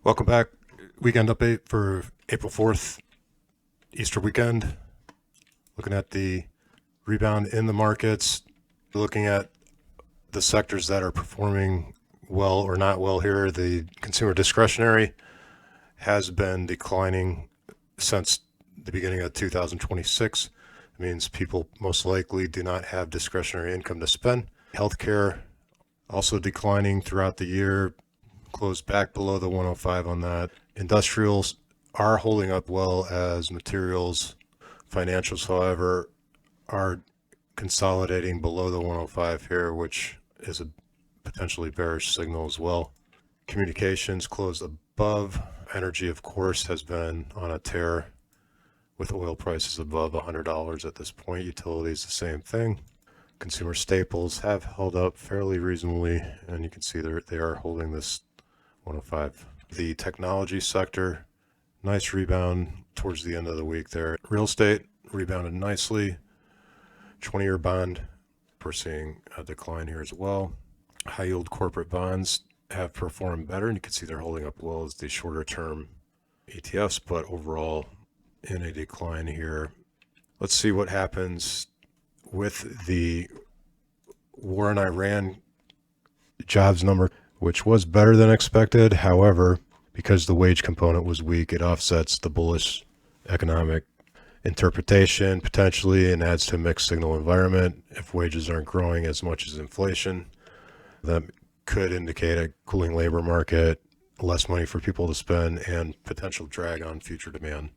Welcome back. Weekend update for April 4th, Easter weekend. Looking at the rebound in the markets, looking at the sectors that are performing well or not well here. The consumer discretionary has been declining since the beginning of 2026. It means people most likely do not have discretionary income to spend. Healthcare also declining throughout the year, closed back below the 105 on that. Industrials are holding up well as materials. Financials, however, are consolidating below the 105 here, which is a potentially bearish signal as well. Communications closed above. Energy, of course, has been on a tear with oil prices above $100 at this point. Utilities, the same thing. Consumer staples have held up fairly reasonably, and you can see they are holding this 105. The technology sector, nice rebound towards the end of the week there. Real estate rebounded nicely. 20-year bond, we're seeing a decline here as well. High yield corporate bonds have performed better, and you can see they're holding up well as the shorter term ETFs, but overall in a decline here. Let's see what happens with the war in Iran jobs number, which was better than expected. However, because the wage component was weak, it offsets the bullish economic interpretation potentially and adds to a mixed signal environment. If wages aren't growing as much as inflation, that could indicate a cooling labor market, less money for people to spend, and potential drag on future demand.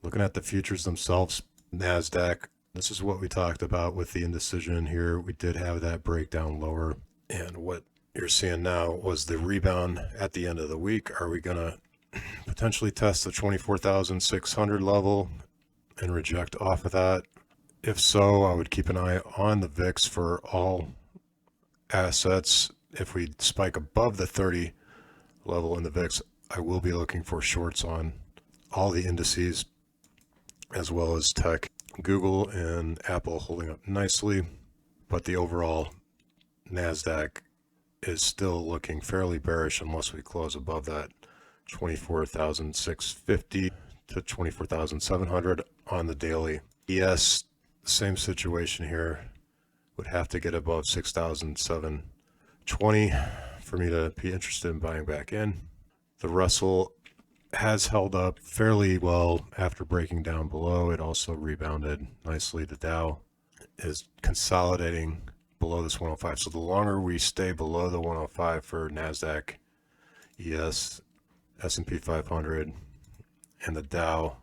Looking at the futures themselves, NASDAQ, this is what we talked about with the indecision here. We did have that breakdown lower, and what you're seeing now was the rebound at the end of the week. Are we going to potentially test the 24,600 level and reject off of that? If so, I would keep an eye on the VIX for all assets. If we spike above the 30 level in the VIX, I will be looking for shorts on all the indices as well as tech. Google and Apple holding up nicely, but the overall NASDAQ is still looking fairly bearish unless we close above that 24,650 to 24,700 on the daily. Yes, same situation here. Would have to get above 6,720 for me to be interested in buying back in. The Russell has held up fairly well after breaking down below. It also rebounded nicely. The Dow is consolidating below this 105. So the longer we stay below the 105 for NASDAQ, ES, S&P 500, and the Dow,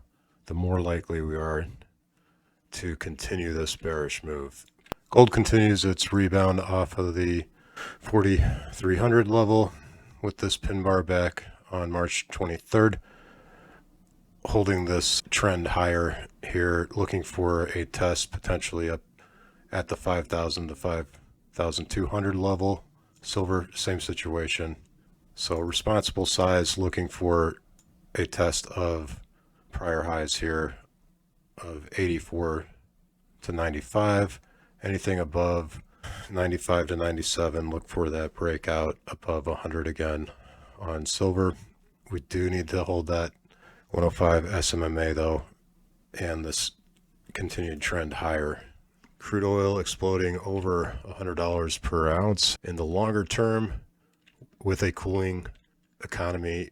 the more likely we are to continue this bearish move. Gold continues its rebound off of the 4,300 level with this pin bar back on March 23rd, holding this trend higher here, looking for a test potentially up at the 5,000 to 5,200 level. Silver, same situation. So responsible size, looking for a test of prior highs here of 84 to 95. Anything above 95 to 97, look for that breakout above 100 again on silver. We do need to hold that 105 SMMA though, and this continued trend higher. Crude oil exploding over $100 per ounce. In the longer term, with a cooling economy,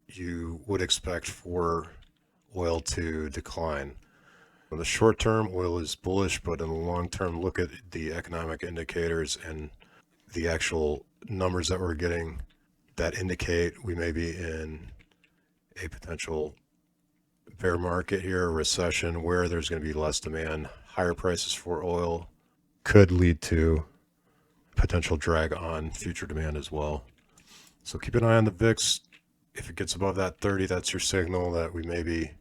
you would expect for oil to decline. In the short term, oil is bullish, but in the long term, look at the economic indicators and the actual numbers that we're getting that indicate we may be in a potential bear market here, a recession where there's going to be less demand. Higher prices for oil could lead to potential drag on future demand as well. So keep an eye on the VIX. If it gets above that 30, that's your signal that we may be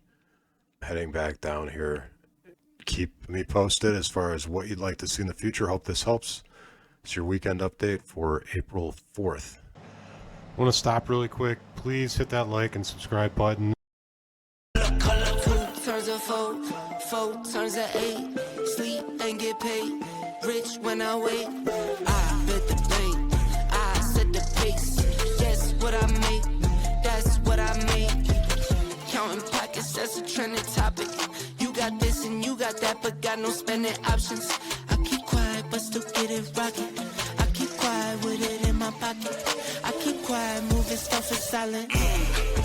heading back down here. Keep me posted as far as what you'd like to see in the future. Hope this helps. It's your weekend update for April 4th. I want to stop really quick. Please hit that like and subscribe button. 2 turns of 4, 4 turns of 8. Sleep and get paid. Rich when I wait. I bet the bank. I set the pace. Guess what I make? That's that's a trending topic. You got this and you got that, but got no spending options. I keep quiet, but still get it rocking. I keep quiet with it in my pocket. I keep quiet, moving stuff in silent.